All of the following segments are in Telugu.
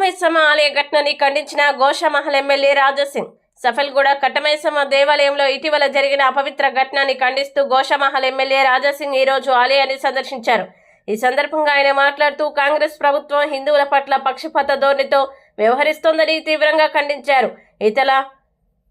కట్టమైసమ్మ ఆలయ ఘటనని ఖండించిన గోషామహల్ ఎమ్మెల్యే రాజాసింగ్. సఫల్గూడ కట్టమైసమ్మ దేవాలయంలో ఇటీవల జరిగిన అపవిత్ర ఘటనని ఖండిస్తూ గోషామహల్ ఎమ్మెల్యే రాజాసింగ్ ఈ రోజు ఆలయాన్ని సందర్శించారు. ఈ సందర్భంగా ఆయన మాట్లాడుతూ కాంగ్రెస్ ప్రభుత్వం హిందువుల పట్ల పక్షపాత ధోరణితో వ్యవహరిస్తోందని తీవ్రంగా ఖండించారు.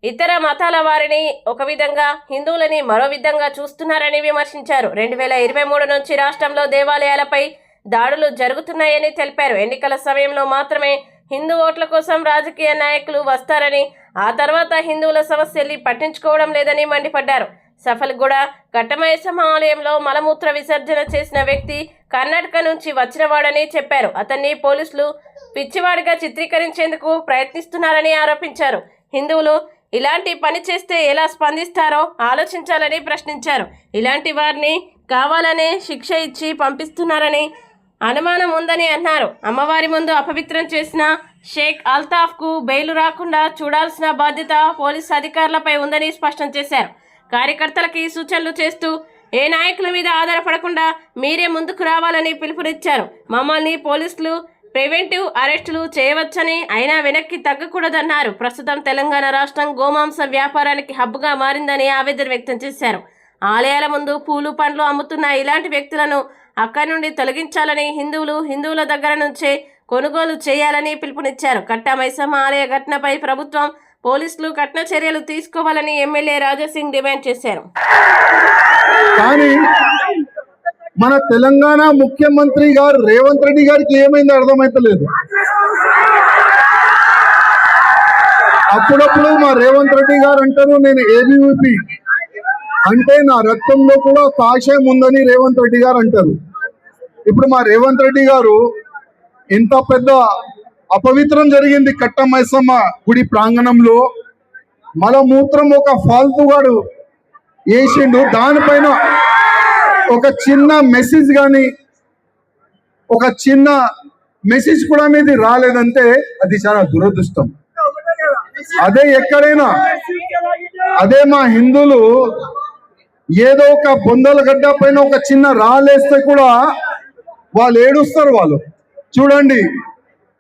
ఇతర మతాల వారిని ఒక విధంగా, హిందువులని మరో విధంగా చూస్తున్నారని విమర్శించారు. 2023 నుంచి రాష్ట్రంలో దేవాలయాలపై దాడులు జరుగుతున్నాయని తెలిపారు. ఎన్నికల సమయంలో మాత్రమే హిందూ ఓట్ల కోసం రాజకీయ నాయకులు వస్తారని, ఆ తర్వాత హిందువుల సమస్యల్ని పట్టించుకోవడం లేదని మండిపడ్డారు. సఫల్గూడ కట్టమైసమ్మ ఆలయంలో మలమూత్ర విసర్జన చేసిన వ్యక్తి కర్ణాటక నుంచి వచ్చినవాడని చెప్పారు. అతన్ని పోలీసులు పిచ్చివాడిగా చిత్రీకరించేందుకు ప్రయత్నిస్తున్నారని ఆరోపించారు. హిందువులు ఇలాంటి పని చేస్తే ఎలా స్పందిస్తారో ఆలోచించాలని ప్రశ్నించారు. ఇలాంటి వారిని కావాలనే శిక్ష ఇచ్చి పంపిస్తున్నారని అనుమానం ఉందని అన్నారు. అమ్మవారి ముందు అపవిత్రం చేసిన షేక్ అల్తాఫ్కు బెయిల్ రాకుండా చూడాల్సిన బాధ్యత పోలీసు అధికారులపై ఉందని స్పష్టం చేశారు. కార్యకర్తలకి సూచనలు చేస్తూ ఏ నాయకుల మీద ఆధారపడకుండా మీరే ముందుకు రావాలని పిలుపునిచ్చారు. మమ్మల్ని పోలీసులు ప్రివెంటివ్ అరెస్టులు చేయవచ్చని, అయినా వెనక్కి తగ్గకూడదన్నారు. ప్రస్తుతం తెలంగాణ రాష్ట్రం గోమాంసం వ్యాపారానికి హబ్గా మారిందని ఆవేదన వ్యక్తం చేశారు. ఆలయాల ముందు పూలు పండ్లు అమ్ముతున్న ఇలాంటి వ్యక్తులను అక్కడి నుండి తొలగించాలని, హిందువుల దగ్గర నుంచే కొనుగోలు చేయాలని పిలుపునిచ్చారు. కట్టమైసమ్మ ఆలయ ఘటనపై ప్రభుత్వం, పోలీసులు కఠిన చర్యలు తీసుకోవాలని ఎమ్మెల్యే రాజాసింగ్ డిమాండ్ చేశారు. కానీ మన తెలంగాణ ముఖ్యమంత్రి గారు రేవంత్ రెడ్డి గారికి ఏమైందో అర్థమైతలేదు. అప్పుడప్పుడు మా రేవంత్ రెడ్డి గారు అంటారు నేను ఏబీవీపీ అంటే నా రక్తంలో కూడా కాషాయం ఉందని రేవంత్ రెడ్డి గారు అంటారు. ఇప్పుడు మా రేవంత్ రెడ్డి గారు ఇంత పెద్ద అపవిత్రం జరిగింది కట్టమైసమ్మ గుడి ప్రాంగణంలో, మలమూత్రం ఒక ఫాల్తుగాడు వేసిండు. దానిపైన ఒక చిన్న మెసేజ్ కానీ, ఒక చిన్న మెసేజ్ కూడా మీది రాలేదంటే అది చాలా దురదృష్టం. అదే ఎక్కడైనా, అదే మా హిందువులు ఏదో ఒక బొందల గడ్డ పైన ఒక చిన్న రాలేస్తే కూడా వాళ్ళు ఏడుస్తారు. వాళ్ళు చూడండి,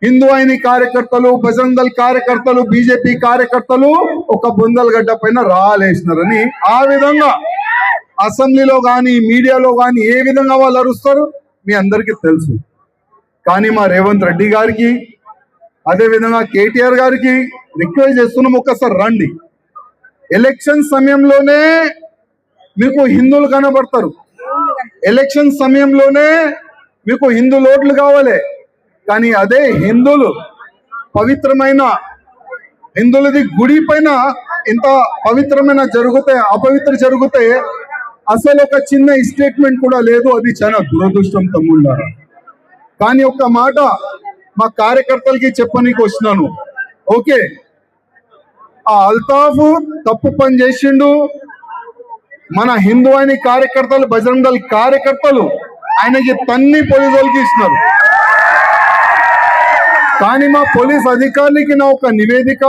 హిందూ అయిన కార్యకర్తలు, బజరంగ్ దళ్ కార్యకర్తలు, బీజేపీ కార్యకర్తలు ఒక బొందల గడ్డ పైన రాలేసినారని ఆ విధంగా అసెంబ్లీలో కానీ మీడియాలో కానీ ఏ విధంగా వాళ్ళు అరుస్తారు మీ అందరికీ తెలుసు. కానీ మా రేవంత్ రెడ్డి గారికి, అదేవిధంగా కేటీఆర్ గారికి రిక్వెస్ట్ చేస్తున్నాం, ఒక్కసారి రండి. ఎలక్షన్ సమయంలోనే మీకు హిందువులు కనబడతారు, ఎలక్షన్ సమయంలోనే మీకు హిందూ ఓట్లు కావాలి. కానీ అదే హిందువులు పవిత్రమైన హిందువులది గుడి పైన ఇంత పవిత్రమైన అపవిత్ర జరిగితే అసలు ఒక చిన్న స్టేట్మెంట్ కూడా లేదు. అది చాలా దురదృష్టం తమ్ముళ్ళారా. కానీ ఒక్క మాట మా కార్యకర్తలకి చెప్పనీకి వచ్చినాను. ఓకే, ఆ అల్తాఫ్ తప్పు పని చేసిండు. మన హిందూ అయిన కార్యకర్తలు, బజరంగ్ దళ్ కార్యకర్తలు ఆయనకి తన్ని పోలీసు వాళ్ళకి ఇస్తున్నారు. కానీ మా పోలీస్ అధికారులకి నా ఒక నివేదిక,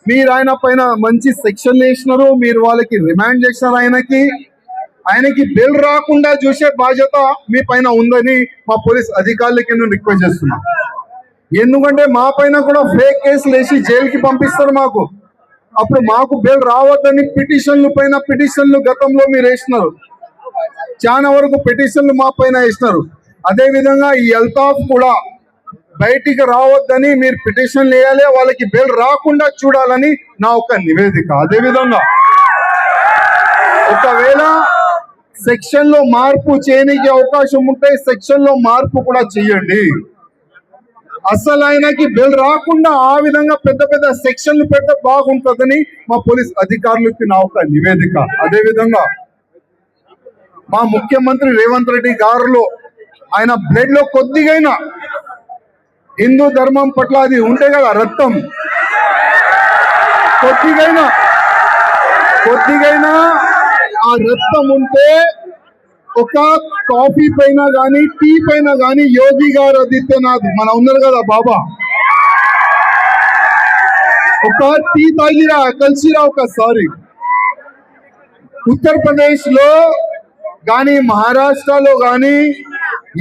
మీరు ఆయన పైన మంచి సెక్షన్లు వేసినారు, మీరు వాళ్ళకి రిమాండ్ చేసినారు. ఆయనకి బెయిల్ రాకుండా చూసే బాధ్యత మీ పైన ఉందని మా పోలీస్ అధికారులకి నేను రిక్వెస్ట్ చేస్తున్నా. ఎందుకంటే మా పైన కూడా ఫేక్ కేసులు వేసి జైలుకి పంపిస్తారు మాకు. అప్పుడు మాకు బెయిల్ రావద్దని పిటిషన్లు గతంలో మీరు వేసినారు. చాలా వరకు పిటిషన్లు మా పైన వేసినారు. అదేవిధంగా ఈ అల్తాఫ్ కూడా బయటికి రావద్దని మీరు పిటిషన్లు వేయాలి, వాళ్ళకి బెయిల్ రాకుండా చూడాలని నా ఒక నివేదిక. అదేవిధంగా ఒకవేళ సెక్షన్ లో మార్పు చేయడానికి అవకాశం ఉంటే సెక్షన్ లో మార్పు కూడా చేయండి. అసలు ఆయనకి బెయిల్ రాకుండా ఆ విధంగా పెద్ద పెద్ద సెక్షన్లు పెడితే బాగుంటుందని మా పోలీస్ అధికారులకి నా ఒక నివేదిక. అదేవిధంగా మా ముఖ్యమంత్రి రేవంత్ రెడ్డి గారిలో ఆయన బ్లడ్ లో కొద్దిగైనా హిందూ ధర్మం పట్ల అది ఉంటే కదా రక్తం, కొద్దిగైనా ఆ రక్తం ఉంటే ఒక కాఫీ పైన కానీ టీ పైన కానీ యోగి గారు ఆదిత్యనాథ్ మన ఉన్నారు కదా బాబా, ఒక టీ తాగిరా కలిసిరా ఒకసారి. ఉత్తరప్రదేశ్ లో కానీ మహారాష్ట్రలో కానీ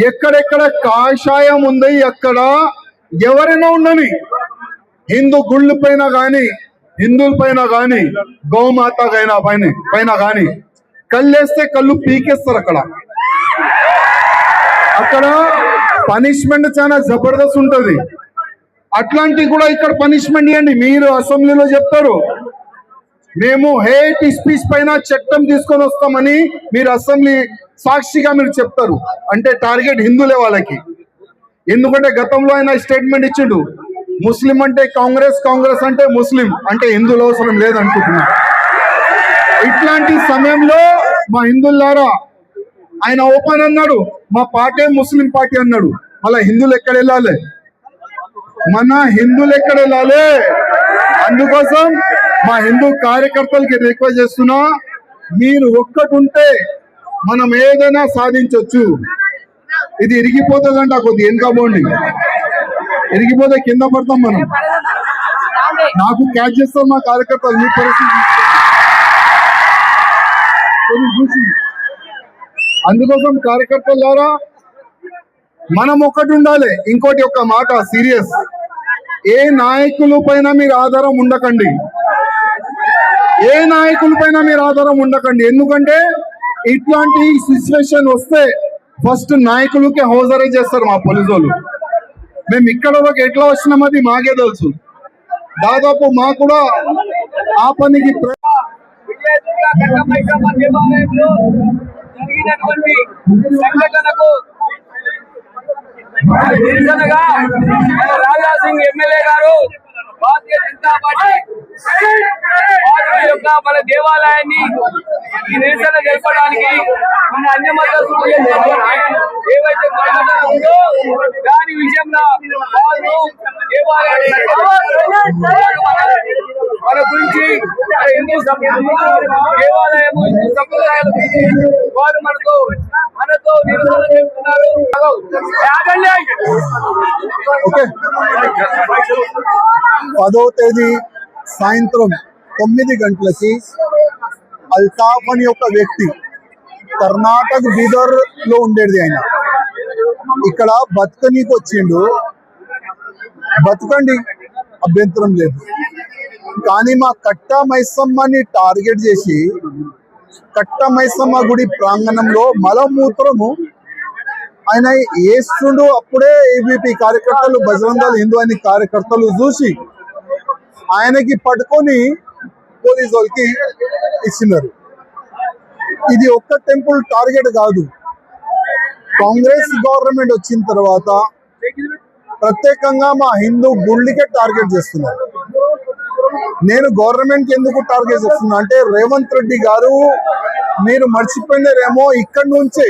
ఎక్కడెక్కడ కాషాయం ఉంది, అక్కడ ఎవరైనా ఉండని, హిందూ గుళ్ళ పైన కానీ, హిందువుల పైన కానీ, గోమాత పైన కానీ కళ్ళేస్తే కళ్ళు పీకేస్తారు. అక్కడ పనిష్మెంట్ చాలా జబర్దస్త్ ఉంటది. అట్లాంటివి కూడా ఇక్కడ పనిష్మెంట్ ఇవ్వండి. మీరు అసెంబ్లీలో చెప్తారు మేము హేట్ స్పీచ్ పైన చట్టం తీసుకొని వస్తామని, మీరు అసెంబ్లీ సాక్షిగా మీరు చెప్తారు. అంటే టార్గెట్ హిందువులే వాళ్ళకి. ఎందుకంటే గతంలో ఆయన స్టేట్మెంట్ ఇచ్చిండు, ముస్లిం అంటే కాంగ్రెస్, కాంగ్రెస్ అంటే ముస్లిం, అంటే హిందువులు అవసరం లేదనుకుంటున్నా. ఇట్లాంటి సమయంలో మా హిందువులారా, ఆయన ఓపెన్ అన్నాడు మా పార్టీ ముస్లిం పార్టీ అన్నాడు. మళ్ళా హిందువులు ఎక్కడ వెళ్ళాలి? మన హిందువులు ఎక్కడ వెళ్ళాలి? అందుకోసం మా హిందూ కార్యకర్తలకి రిక్వెస్ట్ చేస్తున్నా, మీరు ఒక్కటి ఉంటే మనం ఏదైనా సాధించవచ్చు. ఇది ఇరిగిపోతుందంట, కొద్దిగా వెనుకబోండి, ఇరిగిపోతే కింద పడతాం మనం. నాకు క్యాచ్ చేస్తాం మా కార్యకర్తలు. మీ పరిస్థితి చూసి, అందుకోసం కార్యకర్తల ద్వారా మనం ఒకటి ఉండాలి. ఇంకోటి ఒక మాట సీరియస్, ఏ నాయకుల పైన మీరు ఆధారం ఉండకండి. ఏ నాయకుల పైన మీరు ఆధారం ఉండకండి. ఎందుకంటే ఇట్లాంటి సిచ్యువేషన్ వస్తే ఫస్ట్ నాయకులకే హోజరీ చేస్తారు మా పోలీసు వాళ్ళు. మేము ఇక్కడ వరకు ఎట్లా వచ్చినామది మాకే తెలుసు. దాదాపు మా కూడా ఆ పనికి జరిగినటువంటి సంఘటనకు నిరసనగా రాజా సింగ్ ఎమ్మెల్యే గారు భారతీయ జనతా పార్టీ యొక్క మన దేవాలయాన్ని ఈ నిరసన జరపడానికి మన అన్ని మద్దతులు ఏవైతే ఉందో దాని విషయంలో వాళ్ళు దేవాలయాన్ని మన గురించి హిందూ దేవాలయము హిందూ సంప్రదాయాల గురించి వారు మనతో నిరసన చేస్తున్నారు. ఓకే, 10వ తేదీ సాయంత్రం 9 గంటలకి అల్తాఫ్ అని ఒక వ్యక్తి కర్ణాటక బీదర్ లో ఉండేది. ఆయన ఇక్కడ బతుకనీకి వచ్చిండు. బతుకండి, అభ్యంతరం లేదు. కానీ మా కట్టా మైసమ్మని టార్గెట్ చేసి కట్టా మైసమ్మ గుడి ప్రాంగణంలో మలమూత్రము ఆయన వేస్తుండు. అప్పుడే ఏబీపీ కార్యకర్తలు, బజరంగ దళ్ హిందూ అని కార్యకర్తలు చూసి ఆయనకి పట్టుకొని పోలీసు వాళ్ళకి ఇచ్చినారు. ఇది ఒక్క టెంపుల్ టార్గెట్ కాదు. కాంగ్రెస్ గవర్నమెంట్ వచ్చిన తర్వాత ప్రత్యేకంగా మా హిందూ గుళ్ళకే టార్గెట్ చేస్తున్నారు. నేను గవర్నమెంట్ కి ఎందుకు టార్గెట్ చేస్తున్నా అంటే, రేవంత్ రెడ్డి గారు మీరు మర్చిపోయినారేమో, ఇక్కడ నుంచే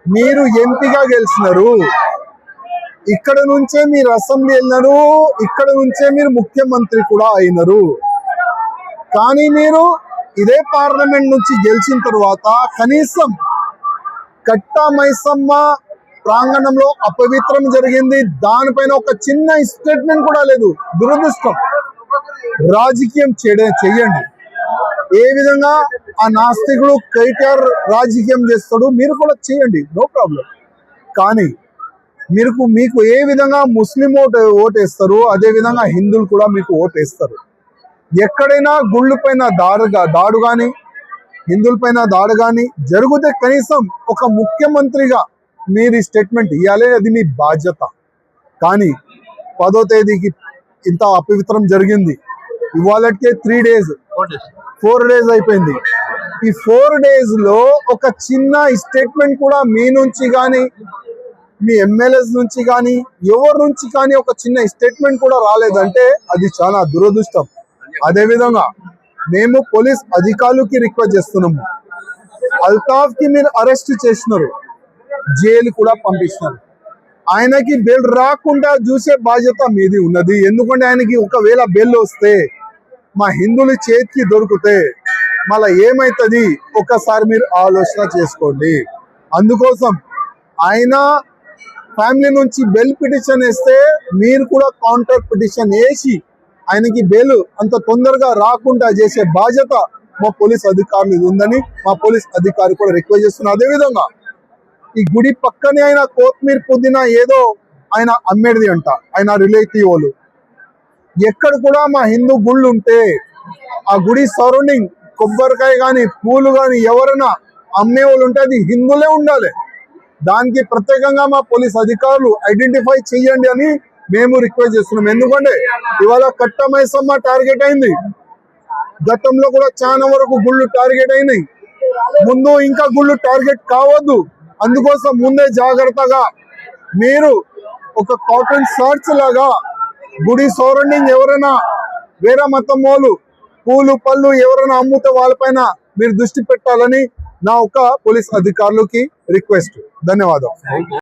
మీరు ఎంపీగా గెలిచినారు, ఇక్కడ నుంచే మీరు అసెంబ్లీ వెళ్ళినారు, ఇక్కడ నుంచే మీరు ముఖ్యమంత్రి కూడా అయినారు. కానీ మీరు ఇదే పార్లమెంట్ నుంచి గెలిచిన తర్వాత కనీసం కట్టా మైసమ్మ ప్రాంగణంలో అపవిత్రం జరిగింది, దానిపైన ఒక చిన్న స్టేట్మెంట్ కూడా లేదు. దురదృష్టం. రాజకీయం చెయ్యండి. ఏ విధంగా ఆ నాస్తికుడు కేటీఆర్ రాజకీయం చేస్తాడు, మీరు కూడా చేయండి, నో ప్రాబ్లం. కానీ మీకు ఏ విధంగా ముస్లిం ఓటేస్తారు, అదే విధంగా హిందువులు కూడా మీకు ఓటేస్తారు. ఎక్కడైనా గుళ్ళు పైన దాడు కానీ, హిందువుల పైన దాడు కానీ జరిగితే కనీసం ఒక ముఖ్యమంత్రిగా మీరు స్టేట్మెంట్ ఇవ్వాలి, అది మీ బాధ్యత. కానీ 10వ తేదీకి ఇంత అపవిత్రం జరిగింది. ఇవాళకే 4 డేస్ అయిపోయింది. ఈ 4 days లో ఒక చిన్న స్టేట్మెంట్ కూడా మీ నుంచి కానీ, మీ ఎమ్మెల్యేస్ నుంచి కానీ, ఎవరి నుంచి కానీ ఒక చిన్న స్టేట్మెంట్ కూడా రాలేదంటే అది చాలా దురదృష్టం. అదేవిధంగా మేము పోలీస్ అధికారులకి రిక్వెస్ట్ చేస్తున్నాము, అల్తాఫ్ కి మీరు అరెస్ట్ చేసినారు, జైలు కూడా పంపిస్తున్నారు. ఆయనకి బెయిల్ రాకుండా చూసే బాధ్యత మీది ఉన్నది. ఎందుకంటే ఆయనకి ఒకవేళ బెయిల్ వస్తే మా హిందువుల చేతికి దొరికితే మళ్ళీ ఏమవుతుంది ఒకసారి మీరు ఆలోచన చేసుకోండి. అందుకోసం ఆయన ఫ్యామిలీ నుంచి బెయిల్ పిటిషన్ వేస్తే మీరు కూడా కౌంటర్ పిటిషన్ వేసి ఆయనకి బెయిల్ అంత తొందరగా రాకుండా చేసే బాధ్యత మా పోలీస్ అధికారులు ఉందని మా పోలీస్ అధికారి కూడా రిక్వెస్ట్ చేస్తున్నారు. అదేవిధంగా ఈ గుడి పక్కనే అయినా కొత్తిమీర పుదీనా ఏదో ఆయన అమ్మేది అంట, ఆయన రిలేటివ్ వాళ్ళు. ఎక్కడ కూడా మా హిందూ గుళ్ళు ఉంటే ఆ గుడి సరౌండింగ్ కొబ్బరికాయ కానీ పూలు కానీ ఎవరైనా అమ్మే వాళ్ళు ఉంటే అది హిందువులే ఉండాలి. దానికి ప్రత్యేకంగా మా పోలీస్ అధికారులు ఐడెంటిఫై చెయ్యండి అని మేము రిక్వెస్ట్ చేస్తున్నాం. ఎందుకంటే ఇవాళ కట్టమైసమ్మ టార్గెట్ అయింది, గతంలో కూడా చాలా వరకు గుళ్ళు టార్గెట్ అయినాయి, ముందు ఇంకా గుళ్ళు టార్గెట్ కావద్దు. అందుకోసం ముందే జాగ్రత్తగా మీరు ఒక కాటన్ సర్చ్ లాగా గుడి సరౌండింగ్ ఎవరైనా వేరే మతం వాళ్ళు పూలు పళ్ళు ఎవరైనా అమ్ముతే వాళ్ళపైన మీరు దృష్టి పెట్టాలని నా ఒక పోలీస్ అధికారులకి రిక్వెస్ట్. ధన్యవాదాలు.